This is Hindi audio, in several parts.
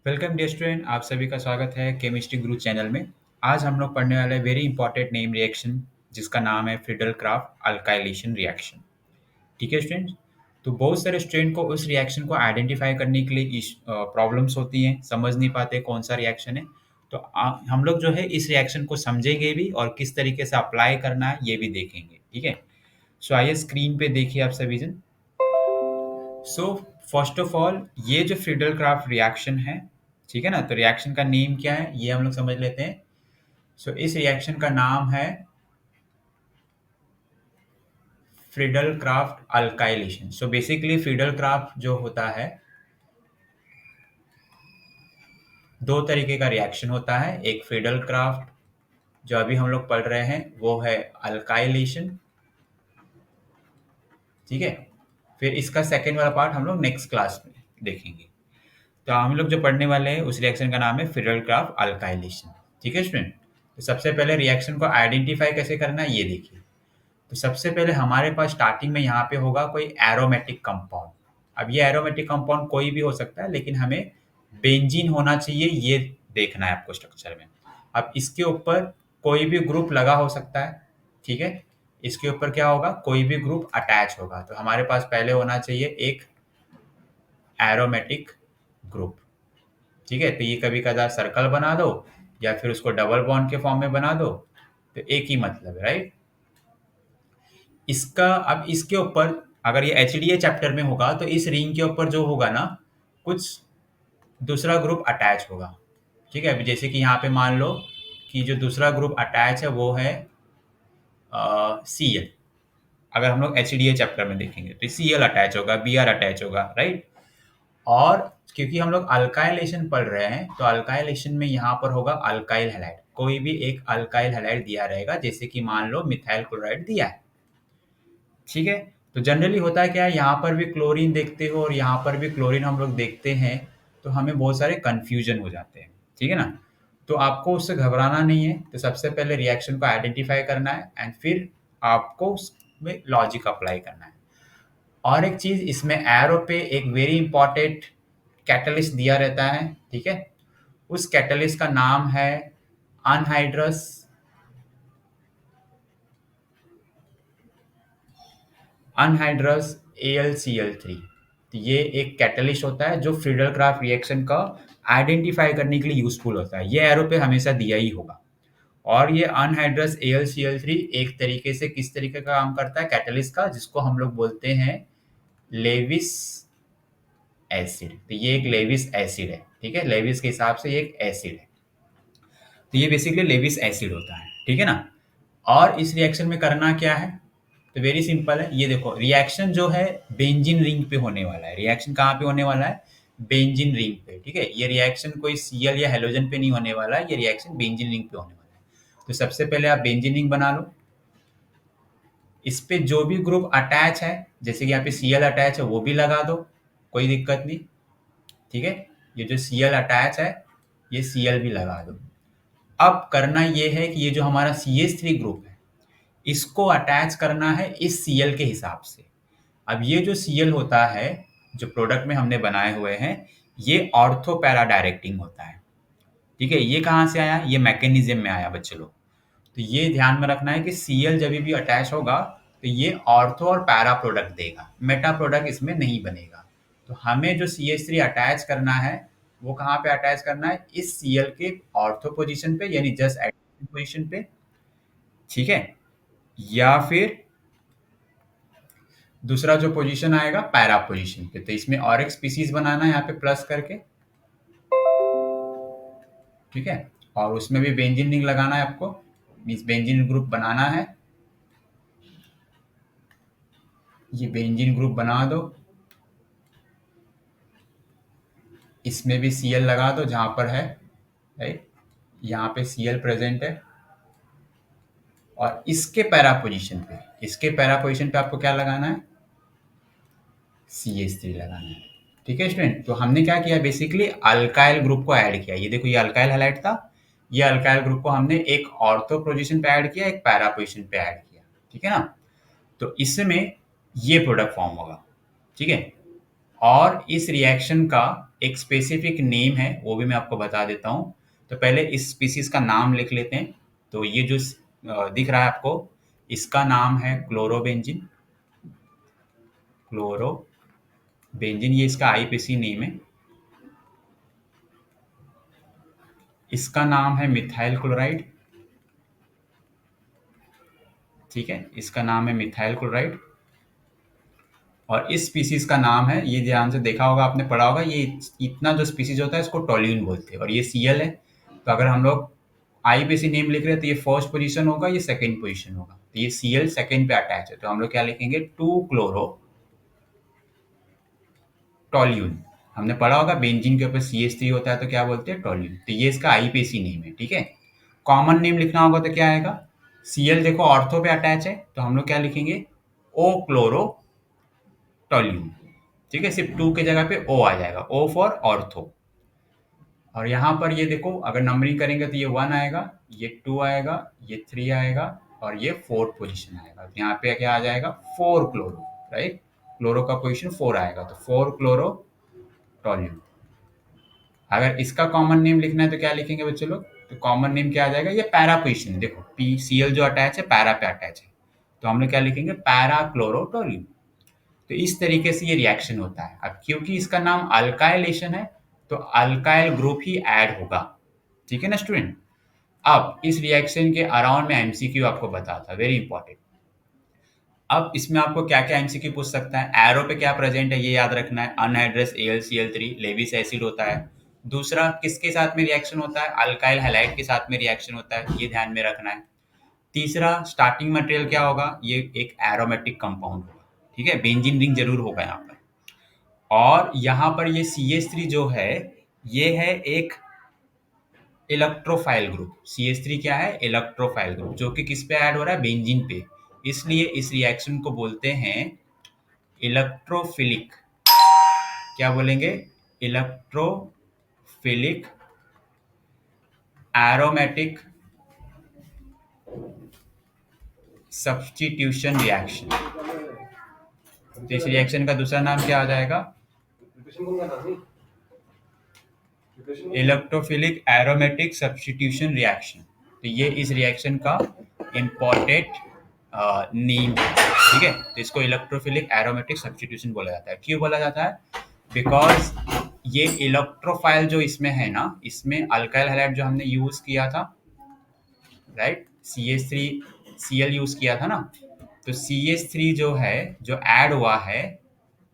वेलकम डियर स्टूडेंट, आप सभी का स्वागत है केमिस्ट्री गुरु चैनल में। आज हम लोग पढ़ने वाले वेरी इंपॉर्टेंट नेम रिएक्शन जिसका नाम है फ्रीडल क्राफ्ट अल्काइलेशन रिएक्शन। ठीक है स्टूडेंट। तो बहुत सारे स्टूडेंट को उस रिएक्शन को आइडेंटिफाई करने के लिए प्रॉब्लम्स होती हैं, समझ नहीं पाते कौन सा रिएक्शन है। तो हम लोग जो है इस रिएक्शन को समझेंगे भी और किस तरीके से अप्लाई करना है ये भी देखेंगे। ठीक है। सो आइए स्क्रीन पे देखिए आप सभी जन। सो फर्स्ट ऑफ ऑल ये जो फ्रीडल क्राफ्ट रिएक्शन है, ठीक है ना, तो रिएक्शन का नेम क्या है ये हम लोग समझ लेते हैं। सो इस रिएक्शन का नाम है Friedel craft alkylation. So basically Friedel craft जो होता है, दो तरीके का रिएक्शन होता है। एक फ्रीडल क्राफ्ट जो अभी हम लोग पढ़ रहे हैं वो है अल्काइलेशन, ठीक है। फिर इसका सेकेंड वाला पार्ट हम लोग नेक्स्ट क्लास में देखेंगे। तो हम लोग जो पढ़ने वाले हैं उस रिएक्शन का नाम है फ्रीडल क्राफ्ट अल्काइलेशन। ठीक है स्टूडेंट। तो सबसे पहले रिएक्शन को आइडेंटिफाई कैसे करना है ये देखिए। तो सबसे पहले हमारे पास स्टार्टिंग में यहाँ पे होगा कोई एरोमेटिक कंपाउंड। अब ये एरोमेटिक कंपाउंड कोई भी हो सकता है, लेकिन हमें बेंजीन होना चाहिए ये देखना है आपको स्ट्रक्चर में। अब इसके ऊपर कोई भी ग्रुप लगा हो सकता है, ठीक है। इसके ऊपर क्या होगा, कोई भी ग्रुप अटैच होगा। तो हमारे पास पहले होना चाहिए एक एरोमेटिक ग्रुप, ठीक है। तो ये कभी कदार सर्कल बना दो या फिर उसको डबल बॉन्ड के फॉर्म में बना दो, तो एक ही मतलब है, राइट। इसका अब इसके ऊपर अगर ये एचडीए चैप्टर में होगा तो इस रिंग के ऊपर जो होगा ना, कुछ दूसरा ग्रुप अटैच होगा, ठीक है। अभी जैसे कि यहाँ पे मान लो कि जो दूसरा ग्रुप अटैच है वो है सी एल। अगर हम लोग एचडीए चैप्टर में देखेंगे तो सी एल अटैच होगा, बी आर अटैच होगा, राइट। और क्योंकि हम लोग अल्काइलेशन पढ़ रहे हैं तो अल्काइलेशन में यहाँ पर होगा अल्काइल हैलाइड। कोई भी एक अल्काइल हैलाइड दिया रहेगा, जैसे कि मान लो मिथाइल क्लोराइड दिया है, ठीक है। तो जनरली होता है क्या है, यहाँ पर भी क्लोरीन देखते हो और यहाँ पर भी क्लोरीन हम लोग देखते हैं, तो हमें बहुत सारे कंफ्यूजन हो जाते हैं, ठीक है ना। तो आपको उससे घबराना नहीं है। तो सबसे पहले रिएक्शन को आइडेंटिफाई करना है एंड फिर आपको उसमें लॉजिक अप्लाई करना है। और एक चीज, इसमें एरो पे एक वेरी इंपॉर्टेंट कैटलिस्ट दिया रहता है, ठीक है। उस कैटलिस्ट का नाम है अनहाइड्रस अनहाइड्रस AlCl3। तो ये एक कैटलिस्ट होता है जो फ्रीडल क्राफ्ट रिएक्शन का आइडेंटिफाई करने के लिए यूजफुल होता है। ये एरो पे हमेशा दिया ही होगा। और ये अनहाइड्रस AlCl3 एक तरीके से किस तरीके का काम करता है, कैटलिस्ट का, जिसको हम लोग बोलते हैं लेविस एसिड। तो ये एक लेविस एसिड है, ठीक है। लेविस के हिसाब से ये एक एसिड है। तो ये बेसिकली लेविस एसिड होता है, ठीक है ना। और इस रिएक्शन में करना क्या है, तो वेरी सिंपल है। ये देखो रिएक्शन जो है बेंजीन रिंग पे होने वाला है। रिएक्शन कहाँ पे होने वाला है, बेंजीन रिंग पे, ठीक है। ये रिएक्शन कोई सीएल या हेलोजन पे नहीं होने वाला है, ये रिएक्शन बेंजीन रिंग पे होने वाला है। तो सबसे पहले आप बेंजीन रिंग बना लो। इस पे जो भी ग्रुप अटैच है, जैसे कि यहाँ पे सीएल अटैच है वो भी लगा दो, कोई दिक्कत नहीं, ठीक है। ये जो सीएल अटैच है ये सीएल भी लगा दो। अब करना ये है कि ये जो हमारा CH3 ग्रुप है इसको अटैच करना है इस Cl के हिसाब से। अब ये जो Cl होता है जो प्रोडक्ट में हमने बनाए हुए हैं, ये ऑर्थो पैरा डायरेक्टिंग होता है, ठीक है। ये कहाँ से आया, ये मैकेनिज्म में आया बच्चे लोग। तो ये ध्यान में रखना है कि Cl जब भी अटैच होगा तो ये ऑर्थो और पैरा प्रोडक्ट देगा, मेटा प्रोडक्ट इसमें नहीं बनेगा। तो हमें जो CH3 अटैच करना है वो कहाँ पे अटैच करना है, इस Cl के ऑर्थो पोजीशन पे, यानी जस्ट एडिशन पोजीशन पे, ठीक है। या फिर दूसरा जो पोजीशन आएगा पैरा पोजीशन पे। तो इसमें और एक स्पीसीज बनाना है यहाँ पे प्लस करके, ठीक है। और उसमें भी बेंजीन रिंग लगाना है आपको, मीन्स बेंजीन ग्रुप बनाना है। ये बेंजीन ग्रुप बना दो, इसमें भी Cl लगा दो जहां पर है, राइट। यहाँ पे Cl प्रेजेंट है। और इसके पैरा पोजीशन पे आपको क्या लगाना है, CH3 लगाना है, ठीक है स्टूडेंट। तो हमने क्या किया, बेसिकली अल्काइल ग्रुप को ऐड किया। ये देखो ये अल्काइल हैलाइड था, ये अल्काइल ग्रुप को हमने एक ऑर्थो पोजीशन पे ऐड किया, एक पैरा पोजीशन पे ऐड किया, ठीक है ना। तो इसमें ये प्रोडक्ट फॉर्म होगा, ठीक है। और इस रिएक्शन का एक स्पेसिफिक नेम है, वो भी मैं आपको बता देता हूँ। तो पहले इस स्पीसीज का नाम लिख लेते हैं। तो ये जो दिख रहा है आपको, इसका नाम है क्लोरोबेंजिन। क्लोरोबेंजिन, ये इसका आईपीसी नेम है। इसका नाम है मिथाइल क्लोराइड। ठीक है, इसका नाम है मिथाइल क्लोराइड। और इस स्पीसीज का नाम है, ये ध्यान से देखा होगा आपने, पढ़ा होगा, ये इतना जो स्पीसीज होता है इसको टोल्यून बोलते हैं, और ये सीएल है। तो अगर हम लोग आईपीसी नेम लिख रहे हैं तो ये फर्स्ट पोजीशन होगा, ये सेकंड पोजीशन होगा। तो ये सीएल सेकंड पे अटैच है, तो हम लोग क्या लिखेंगे, 2 क्लोरो टोल्यून। हमने पढ़ा होगा बेंजीन के ऊपर CH3 होता है तो क्या बोलते हैं, टोल्यून। तो ये इसका आईपीसी नेम है। ठीक है, कॉमन नेम लिखना होगा तो क्या आएगा, सीएल देखो ऑर्थो पे अटैच है, तो हम लोग क्या लिखेंगे, ओ क्लोरो टोल्यून। ठीक है, सिर्फ 2 की जगह पे ओ आ जाएगा, ओ फॉर ऑर्थो। और यहाँ पर ये देखो, अगर नंबरिंग करेंगे तो ये 1 आएगा, ये 2 आएगा, ये 3 आएगा, और ये 4th पोजीशन आएगा। तो यहाँ पे क्या आ जाएगा, 4 क्लोरो, राइट। क्लोरो का पोजीशन 4 आएगा, तो 4 क्लोरो टोल्यून। अगर इसका कॉमन नेम लिखना है तो क्या लिखेंगे बच्चे लोग, तो कॉमन नेम क्या आ जाएगा, ये पैरा पोजीशन है, देखो पी सीएल जो अटैच है पैरा पे अटैच है, तो हम लोग क्या लिखेंगे, पैरा क्लोरोटोल्यून। तो इस तरीके से ये रिएक्शन होता है। अब क्योंकि इसका नाम अल्काइलेशन है, तो अल्काइल ग्रुप ही ऐड होगा। ठीक है ना स्टूडेंट। अब इस रिएक्शन के अराउंड में एमसीक्यू आपको बताता, वेरी इंपॉर्टेंट। अब इसमें आपको क्या क्या एमसीक्यू पूछ सकता है, एरो पे क्या प्रेजेंट है ये याद रखना है, अनहाइड्रस AlCl3 लेविस एसिड होता है। दूसरा किसके साथ में रिएक्शन होता है, अल्काइल हैलाइड के साथ में रिएक्शन होता है, ये ध्यान में रखना है। तीसरा स्टार्टिंग मटेरियल क्या होगा, ये एक एरोमेटिक कंपाउंड होगा। ठीक है, बेंजीन रिंग जरूर होगा यहाँ पर। और यहाँ पर ये CH3 जो है, ये है एक इलेक्ट्रोफाइल ग्रुप। CH3 क्या है, इलेक्ट्रोफाइल ग्रुप, जो कि किस पे ऐड हो रहा है, बेंजीन पे। इसलिए इस रिएक्शन को बोलते हैं इलेक्ट्रोफिलिक, क्या बोलेंगे, इलेक्ट्रोफिलिक एरोमेटिक सब्स्टिट्यूशन रिएक्शन। तो इस रिएक्शन का दूसरा नाम क्या आ जाएगा, इलेक्ट्रोफिलिक एरोमेटिक सब्स्टिट्यूशन रिएक्शन। तो ये इस रिएक्शन का इम्पोर्टेंट नेम है। ठीक है, तो इसको इलेक्ट्रोफिलिक एरोमेटिक सब्स्टिट्यूशन बोला जाता है। क्यों बोला जाता है, बिकॉज ये इलेक्ट्रोफाइल जो इसमें है ना, इसमें अल्काइल हैलाइड जो हमने यूज किया था, राइट, CH3 Cl यूज किया था ना, तो CH3 जो है, जो ऐड हुआ है,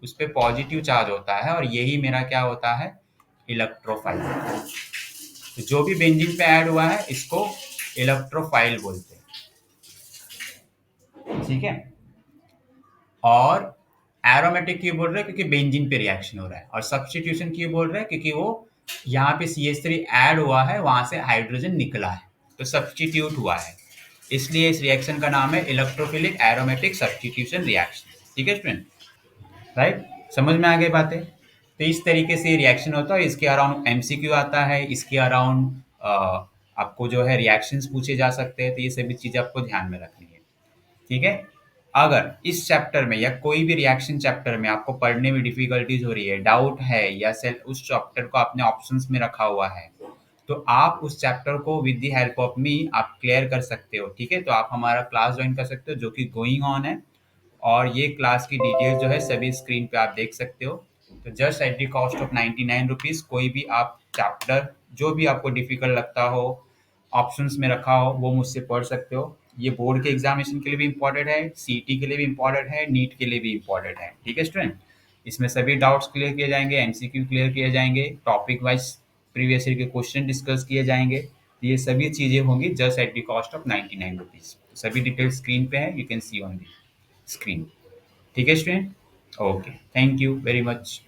उस पर पॉजिटिव चार्ज होता है, और यही मेरा क्या होता है, इलेक्ट्रोफाइल। तो जो भी बेंजीन पे ऐड हुआ है इसको इलेक्ट्रोफाइल बोलते हैं। ठीक है, और एरोमेटिक क्यों बोल रहे हैं, क्योंकि बेंजीन पे रिएक्शन हो रहा है। और सब्स्टिट्यूशन क्यों बोल रहे हैं, क्योंकि वो यहाँ पे CH3 ऐड हुआ है, वहां से हाइड्रोजन निकला है, तो सब्स्टिट्यूट हुआ है। इसलिए इस रिएक्शन का नाम है इलेक्ट्रोफिलिक एरोमेटिक सब्स्टिट्यूशन रिएक्शन। ठीक है स्टूडेंट, राइट, समझ में आ गई बातें। तो इस तरीके से रिएक्शन होता है। इसके अराउंड एमसीक्यू आता है, इसके अराउंड आपको जो है रिएक्शंस पूछे जा सकते हैं। तो ये सभी चीज़ें आपको ध्यान में रखनी है। ठीक है, अगर इस चैप्टर में या कोई भी रिएक्शन चैप्टर में आपको पढ़ने में डिफिकल्टीज हो रही है, डाउट है, या सेल उस चैप्टर को आपने ऑप्शंस में रखा हुआ है, तो आप उस चैप्टर को with the help of me आप क्लियर कर सकते हो। ठीक है, तो आप हमारा क्लास ज्वाइन कर सकते हो जो कि गोइंग ऑन है, और ये क्लास की डिटेल्स जो है सभी स्क्रीन पे आप देख सकते हो। तो just at the cost of 99 rupees कोई भी आप चैप्टर जो भी आपको डिफिकल्ट लगता हो, ऑप्शंस में रखा हो, वो मुझसे पढ़ सकते हो। ये बोर्ड के एग्जामिनेशन के लिए भी इम्पोर्टेंट है, सीटी के लिए भी इम्पोर्टेंट है, नीट के लिए भी इम्पोर्टेंट है। ठीक है स्टूडेंट, इसमें सभी डाउट्स क्लियर किए जाएंगे, एमसीक्यू क्लियर किए जाएंगे, टॉपिक वाइज प्रीवियस ईयर के क्वेश्चन डिस्कस किए जाएंगे। तो ये सभी चीज़ें होंगी just at the cost of 99 rupees. सभी डिटेल्स स्क्रीन पे है, you can see on the screen. ठीक है student, okay, thank you very much.